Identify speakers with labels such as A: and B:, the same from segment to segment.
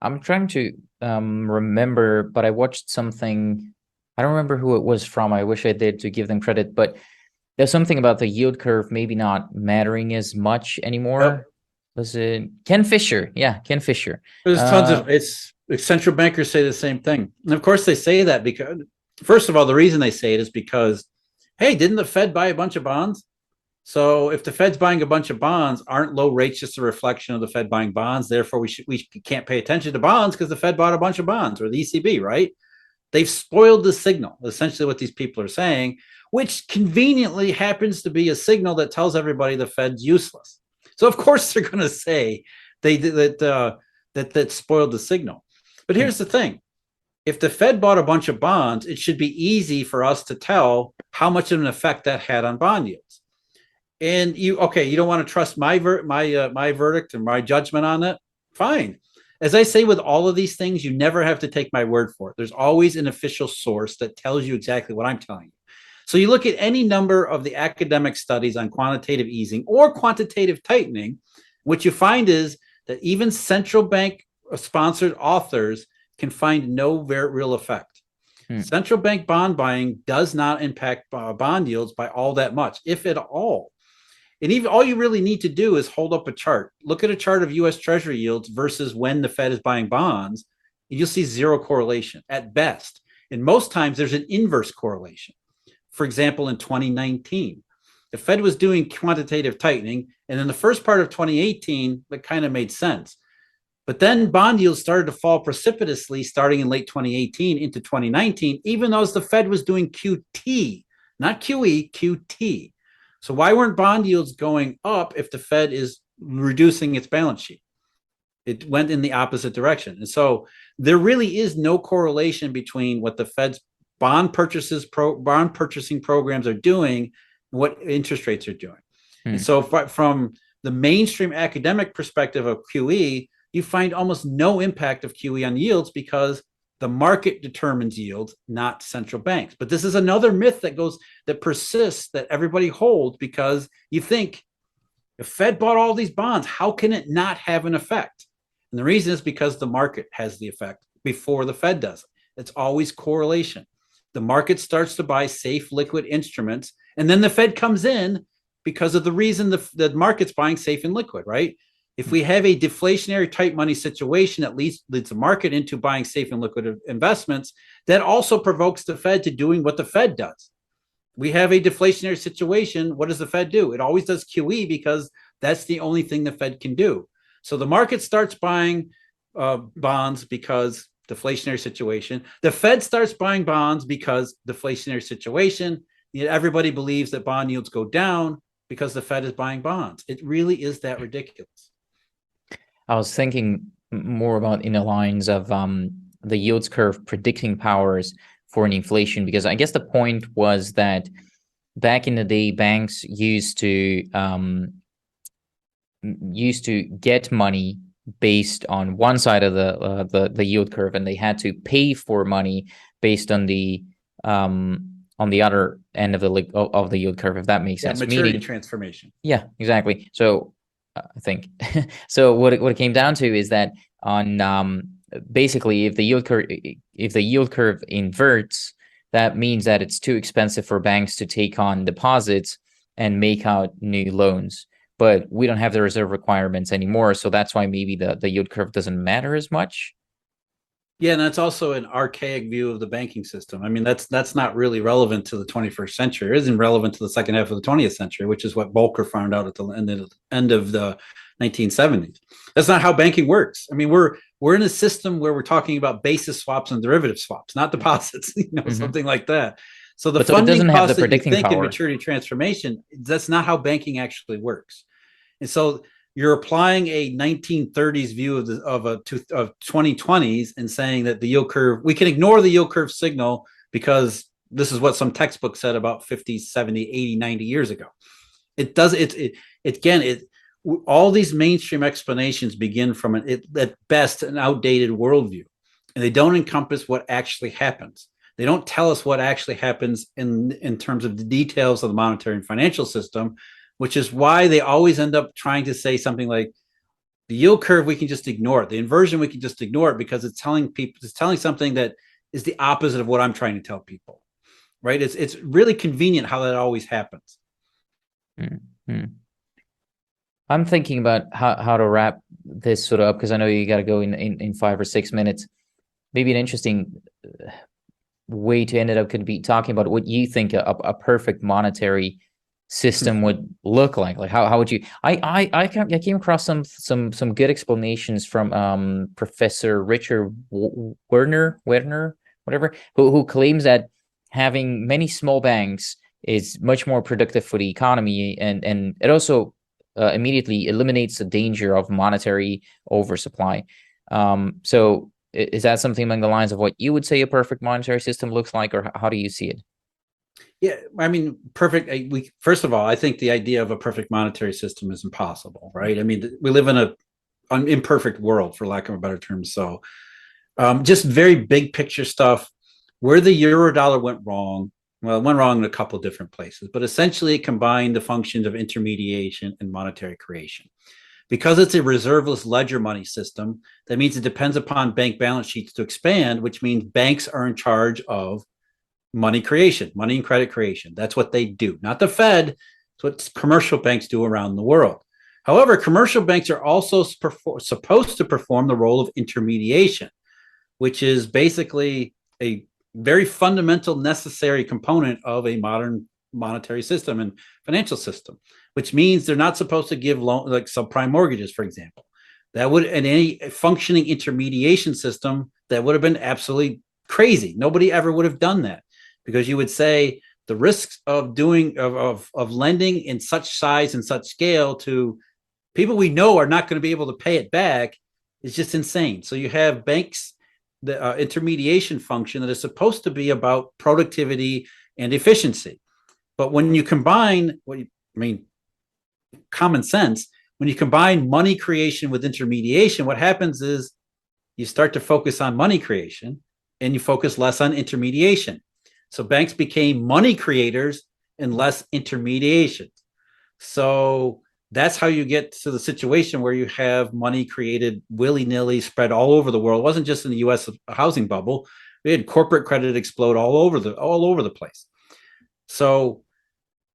A: I'm trying to remember, but I watched something. I don't remember who it was from. I wish I did to give them credit, but there's something about the yield curve maybe not mattering as much
B: Yep.
A: anymore. Was it Ken Fisher? Yeah, Ken Fisher.
B: There's tons
A: Uh,
B: of it's central bankers say the same thing. And of course they say that because first of all, the reason they say it is because, hey, didn't the Fed buy a bunch of bonds? So if the Fed's buying a bunch of bonds, aren't low rates just a reflection of the Fed buying bonds? Therefore, we can't pay attention to bonds because the Fed bought a bunch of bonds or the ECB, right? They've spoiled the signal, essentially what these people are saying, which conveniently happens to be a signal that tells everybody the Fed's useless. So of course they're going to say they that spoiled the signal. But
A: hmm,
B: here's the thing: if the Fed bought a bunch of bonds, it should be easy for us to tell how much of an effect that had on bond yields. And you don't want to trust my verdict and my judgment on it. Fine. As I say with all of these things, you never have to take my word for it. There's always an official source that tells you exactly what I'm telling you. So you look at any number of the academic studies on quantitative easing or quantitative tightening, what you find is that even central bank sponsored authors can find no very real effect.
A: hmm.
B: Central bank bond buying does not impact bond yields by all that much, if at all. And even all you really need to do is hold up a chart. Look at a chart of US Treasury yields versus when the Fed is buying bonds, and you'll see zero correlation at best. And most times there's an inverse correlation. For example, in 2019, the Fed was doing quantitative tightening, and in the first part of 2018, that kind of made sense. But then bond yields started to fall precipitously starting in late 2018 into 2019, even though the Fed was doing QT, not QE, QT. So why weren't bond yields going up if the Fed is reducing its balance sheet? It went in the opposite direction. And so there really is no correlation between what the Fed's bond purchasing programs are doing and what interest rates are doing. And
A: Hmm.
B: so from the mainstream academic perspective of QE, you find almost no impact of QE on yields because the market determines yields, not central banks. But this is another myth that persists that everybody holds because you think the Fed bought all these bonds, how can it not have an effect? And the reason is because the market has the effect before the Fed does it. It's always correlation. The market starts to buy safe liquid instruments, and then the Fed comes in because of the reason the market's buying safe and liquid, right? If we have a deflationary tight money situation that leads the market into buying safe and liquid investments, that also provokes the Fed to doing what the Fed does. We have a deflationary situation. What does the Fed do? It always does QE because that's the only thing the Fed can do. So the market starts buying bonds because deflationary situation. The Fed starts buying bonds because deflationary situation. Yet everybody believes that bond yields go down because the Fed is buying bonds. It really is that ridiculous.
A: I was thinking more about in the lines of the yields curve predicting powers for an inflation, because I guess the point was that back in the day, banks used to get money based on one side of the yield curve, and they had to pay for money based on the other end of the yield curve, if that makes
B: Yeah,
A: sense.
B: maturity
A: Meaning,
B: transformation.
A: yeah, exactly. So I think so. What it came down to is that on basically, if the yield curve inverts, that means that it's too expensive for banks to take on deposits and make out new loans. But we don't have the reserve requirements anymore, so that's why maybe the yield curve doesn't matter as much.
B: Yeah, and that's also an archaic view of the banking system. I mean, that's not really relevant to the 21st century. It isn't relevant to the second half of the 20th century, which is what Volcker found out at the end of the 1970s. That's not how banking works. I mean, we're in a system where we're talking about basis swaps and derivative swaps, not deposits,
A: Hmm.
B: something like that. So the
A: But so it
B: funding
A: doesn't have the
B: costs that you
A: predicting
B: think in
A: power.
B: maturity transformation, that's not how banking actually works. And so you're applying a 1930s view of 2020s and saying that the yield curve, we can ignore the yield curve signal because this is what some textbook said about 50, 70, 80, 90 years ago. It does it again it all these mainstream explanations begin from at best an outdated worldview, and they don't encompass what actually happens. They don't tell us what actually happens in terms of the details of the monetary and financial system, which is why they always end up trying to say something like, The yield curve, we can just ignore it. The inversion, we can just ignore it because it's telling people, it's telling something that is the opposite of what I'm trying to tell people, right? It's really convenient how that always happens.
A: Mm-hmm. I'm thinking about how to wrap this sort of up because I know you got to go in 5 or 6 minutes. Maybe an interesting way to end it up could be talking about what you think a perfect monetary system would look like. Like how would you? I came across some good explanations from Professor Richard Werner whatever who claims that having many small banks is much more productive for the economy, and it also immediately eliminates the danger of monetary oversupply. So is that something along the lines of what you would say a perfect monetary system looks like, or how do you see it?
B: Yeah, I mean, perfect. We first of all, I think the idea of a perfect monetary system is impossible, right? I mean, we live in an imperfect world, for lack of a better term. So, just very big picture stuff. Where the Eurodollar went wrong, well, it went wrong in a couple of different places, but essentially it combined the functions of intermediation and monetary creation. Because it's a reserveless ledger money system, that means it depends upon bank balance sheets to expand, which means banks are in charge of money creation, money and credit creation. That's what they do, not the Fed. It's what commercial banks do around the world. However, commercial banks are also supposed to perform the role of intermediation, which is basically a very fundamental, necessary component of a modern monetary system and financial system, which means they're not supposed to give loan like subprime mortgages, for example. That would, in any functioning intermediation system, that would have been absolutely crazy. Nobody ever would have done that, because you would say the risks of doing of lending in such size and such scale to people we know are not going to be able to pay it back is just insane. So you have banks, the intermediation function that is supposed to be about productivity and efficiency. But when you combine common sense, when you combine money creation with intermediation, what happens is you start to focus on money creation and you focus less on intermediation. So banks became money creators and less intermediation. So that's how you get to the situation where you have money created willy-nilly spread all over the world. It wasn't just in the US housing bubble. We had corporate credit explode all over the place. So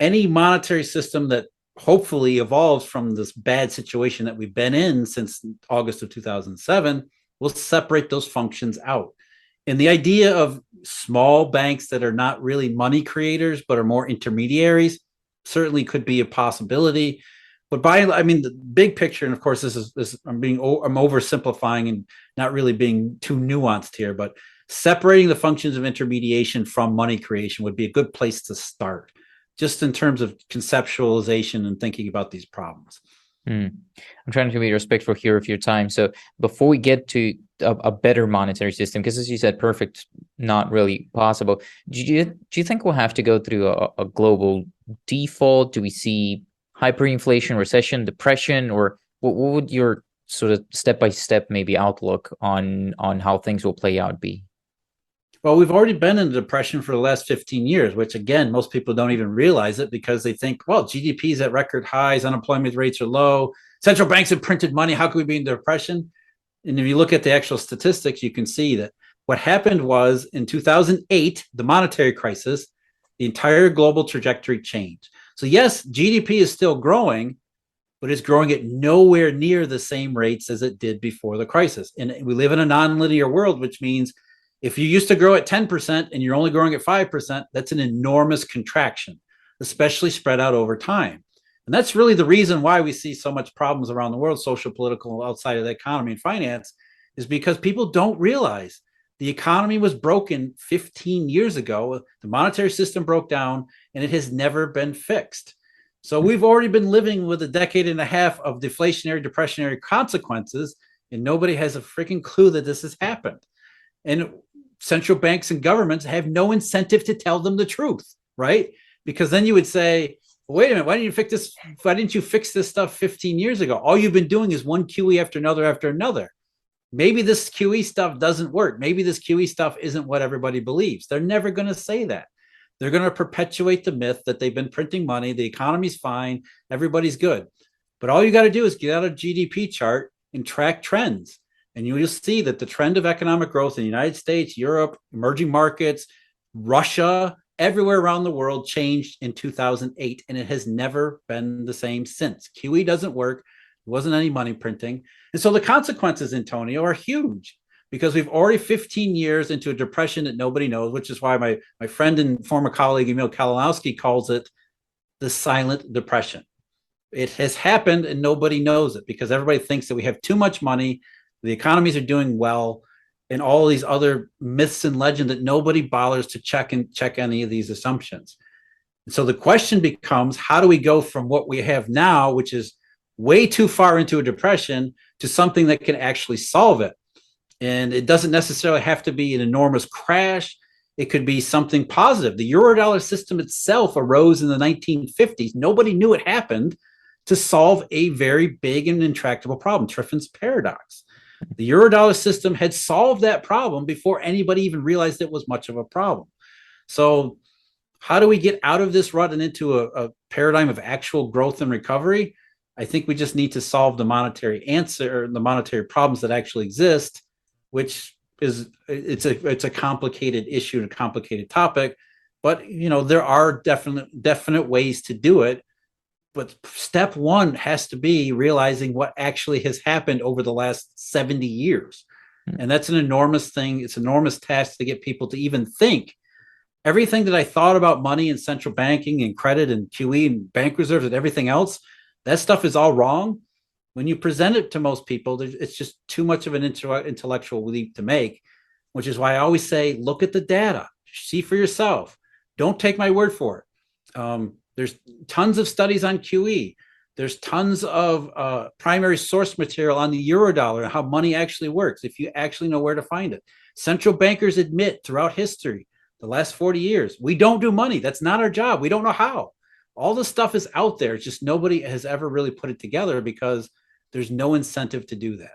B: any monetary system that hopefully evolves from this bad situation that we've been in since August of 2007 will separate those functions out. And the idea of small banks that are not really money creators but are more intermediaries certainly could be a possibility. But the big picture, and of course, I'm oversimplifying and not really being too nuanced here, but separating the functions of intermediation from money creation would be a good place to start, just in terms of conceptualization and thinking about these problems.
A: I'm trying to be respectful here of your time. So before we get to a better monetary system, because as you said, perfect, not really possible. Do you think we'll have to go through a global default? Do we see hyperinflation, recession, depression, or what would your sort of step-by-step maybe outlook on how things will play out be?
B: Well, we've already been in a depression for the last 15 years, which again, most people don't even realize it because they think, well, GDP is at record highs, unemployment rates are low, central banks have printed money. How could we be in depression? And if you look at the actual statistics, you can see that what happened was in 2008, the monetary crisis, the entire global trajectory changed. So yes, GDP is still growing, but it's growing at nowhere near the same rates as it did before the crisis. And we live in a nonlinear world, which means if you used to grow at 10% and you're only growing at 5%, that's an enormous contraction, especially spread out over time. And that's really the reason why we see so much problems around the world, social, political, outside of the economy and finance, is because people don't realize the economy was broken 15 years ago. The monetary system broke down and it has never been fixed. So we've already been living with a decade and a half of deflationary, depressionary consequences, and nobody has a freaking clue that this has happened. And central banks and governments have no incentive to tell them the truth, right? Because then you would say, well, wait a minute, why didn't you fix this? Why didn't you fix this stuff 15 years ago? All you've been doing is one QE after another. Maybe this QE stuff doesn't work. Maybe this QE stuff isn't what everybody believes. They're never going to say that. They're going to perpetuate the myth that they've been printing money, the economy's fine, everybody's good. But all you got to do is get out a GDP chart and track trends. And you will see that the trend of economic growth in the United States, Europe, emerging markets, Russia, everywhere around the world changed in 2008, and it has never been the same since. QE doesn't work. There wasn't any money printing. And so the consequences, Antonio, are huge because we've already 15 years into a depression that nobody knows, which is why my friend and former colleague, Emil Kalinowski, calls it the silent depression. It has happened and nobody knows it because everybody thinks that we have too much money, the economies are doing well, and all these other myths and legends that nobody bothers to check any of these assumptions. And so the question becomes, how do we go from what we have now, which is way too far into a depression, to something that can actually solve it? And it doesn't necessarily have to be an enormous crash. It could be something positive. The Eurodollar system itself arose in the 1950s. Nobody knew it happened to solve a very big and intractable problem, Triffin's paradox. The Eurodollar system had solved that problem before anybody even realized it was much of a problem. So how do we get out of this rut and into a paradigm of actual growth and recovery? I think we just need to solve the monetary answer, the monetary problems that actually exist, which is it's a complicated issue and a complicated topic. But there are definite ways to do it. But step one has to be realizing what actually has happened over the last 70 years. And that's an enormous thing. It's an enormous task to get people to even think. Everything that I thought about money and central banking and credit and QE and bank reserves and everything else, that stuff is all wrong. When you present it to most people, it's just too much of an intellectual leap to make, which is why I always say, look at the data, see for yourself. Don't take my word for it. There's tons of studies on QE. There's tons of primary source material on the Eurodollar and how money actually works, if you actually know where to find it. Central bankers admit throughout history, the last 40 years, we don't do money. That's not our job. We don't know how. All this stuff is out there. It's just nobody has ever really put it together because there's no incentive to do that.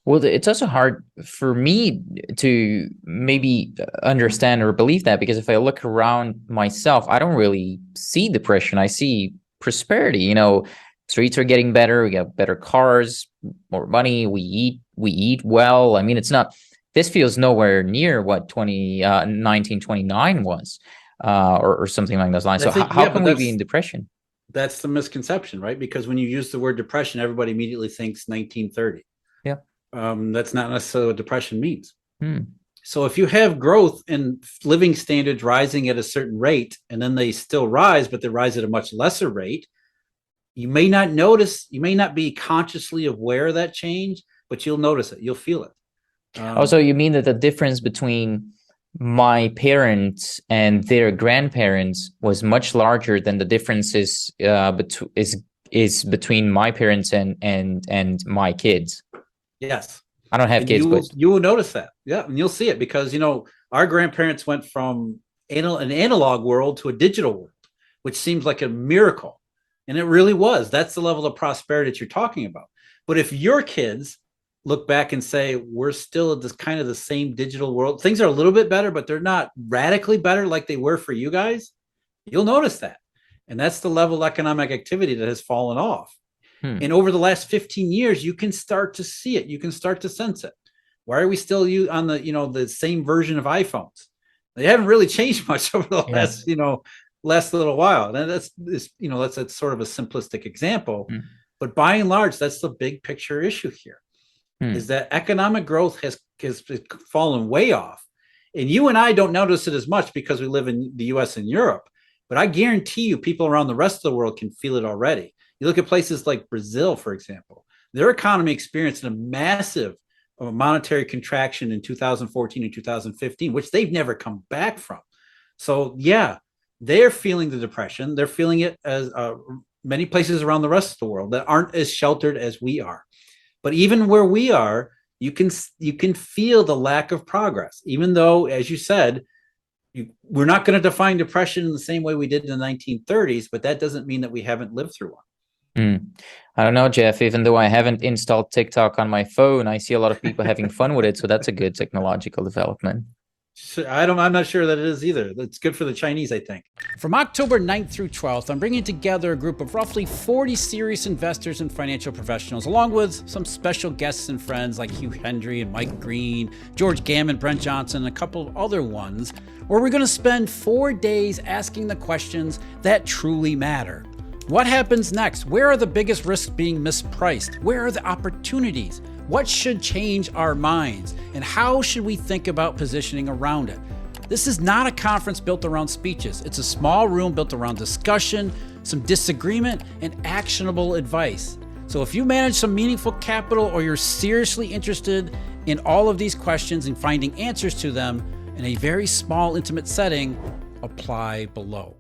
A: Well, it's also hard for me to maybe understand or believe that, because if I look around myself, I don't really see depression. I see prosperity. Streets are getting better. We got better cars, more money. We eat well. I mean, this feels nowhere near what 1929 was, or something like those lines. So how can we be in depression?
B: That's the misconception, right? Because when you use the word depression, everybody immediately thinks 1930.
A: Yeah.
B: That's not necessarily what depression means. So if you have growth and living standards rising at a certain rate, and then they still rise, but they rise at a much lesser rate, you may not notice, you may not be consciously aware of that change, but you'll notice it, you'll feel it.
A: So you mean that the difference between my parents and their grandparents was much larger than the differences is between my parents and my kids?
B: Yes.
A: I don't have kids, but
B: you will notice that. Yeah. And you'll see it because, our grandparents went from an analog world to a digital world, which seems like a miracle. And it really was. That's the level of prosperity that you're talking about. But if your kids look back and say, we're still at this kind of the same digital world, things are a little bit better, but they're not radically better like they were for you guys, you'll notice that. And that's the level of economic activity that has fallen off. And over the last 15 years, you can start to see it. You can start to sense it. Why are we still on the same version of iPhones? They haven't really changed much over the last little while. And that's sort of a simplistic example. But by and large, that's the big picture issue here. Is that economic growth has fallen way off. And you and I don't notice it as much because we live in the US and Europe. But I guarantee you people around the rest of the world can feel it already. You look at places like Brazil, for example, their economy experienced a massive monetary contraction in 2014 and 2015, which they've never come back from. So, yeah, they're feeling the depression. They're feeling it as many places around the rest of the world that aren't as sheltered as we are. But even where we are, you can feel the lack of progress, even though, as you said, we're not going to define depression in the same way we did in the 1930s, but that doesn't mean that we haven't lived through one.
A: I don't know, Jeff. Even though I haven't installed TikTok on my phone, I see a lot of people having fun with it. So that's a good technological development.
B: So I'm not sure that it is either. It's good for the Chinese, I think.
C: From October 9th through 12th, I'm bringing together a group of roughly 40 serious investors and financial professionals, along with some special guests and friends like Hugh Hendry and Mike Green, George Gammon, Brent Johnson, and a couple of other ones, where we're going to spend 4 days asking the questions that truly matter. What happens next? Where are the biggest risks being mispriced? Where are the opportunities? What should change our minds? And how should we think about positioning around it? This is not a conference built around speeches. It's a small room built around discussion, some disagreement, and actionable advice. So if you manage some meaningful capital or you're seriously interested in all of these questions and finding answers to them in a very small, intimate setting, apply below.